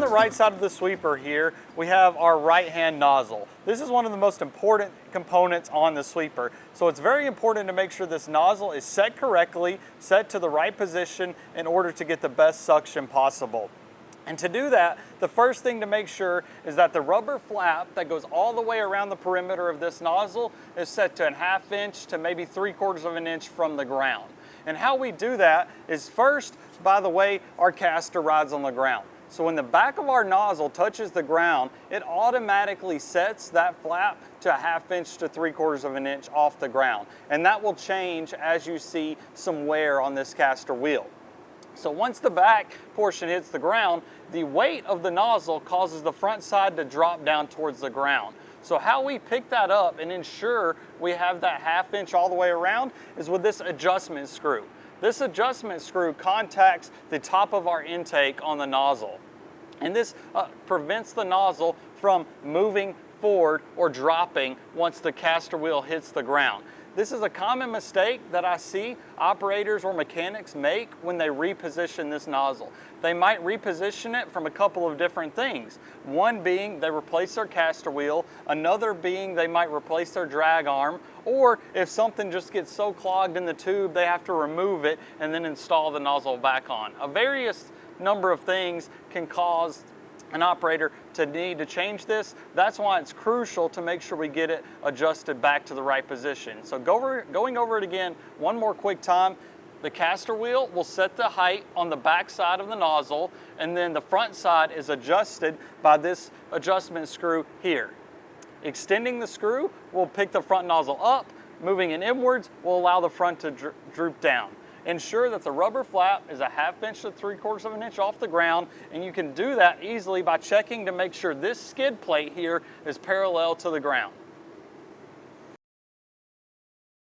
the right side of the sweeper here, we have our right-hand nozzle. This is one of the most important components on the sweeper. So it's very important to make sure this nozzle is set correctly, set to the right position in order to get the best suction possible. And to do that, the first thing to make sure is that the rubber flap that goes all the way around the perimeter of this nozzle is set to a 1/2 inch to maybe 3/4 of an inch from the ground. And how we do that is first by the way our caster rides on the ground. So when the back of our nozzle touches the ground, it automatically sets that flap to a 1/2 inch to 3/4 of an inch off the ground. And that will change as you see some wear on this caster wheel. So once the back portion hits the ground, the weight of the nozzle causes the front side to drop down towards the ground. So how we pick that up and ensure we have that 1/2 inch all the way around is with this adjustment screw. This adjustment screw contacts the top of our intake on the nozzle. And this prevents the nozzle from moving forward or dropping once the caster wheel hits the ground. This is a common mistake that I see operators or mechanics make when they reposition this nozzle. They might reposition it from a couple of different things. One being they replace their caster wheel, another being they might replace their drag arm, or if something just gets so clogged in the tube they have to remove it and then install the nozzle back on. A various number of things can cause an operator to need to change this. That's why it's crucial to make sure we get it adjusted back to the right position. So going over it again one more quick time, the caster wheel will set the height on the back side of the nozzle, and then the front side is adjusted by this adjustment screw here. Extending the screw will pick the front nozzle up, moving it inwards will allow the front to droop down. Ensure that the rubber flap is a 1/2 inch to 3/4 of an inch off the ground, and you can do that easily by checking to make sure this skid plate here is parallel to the ground.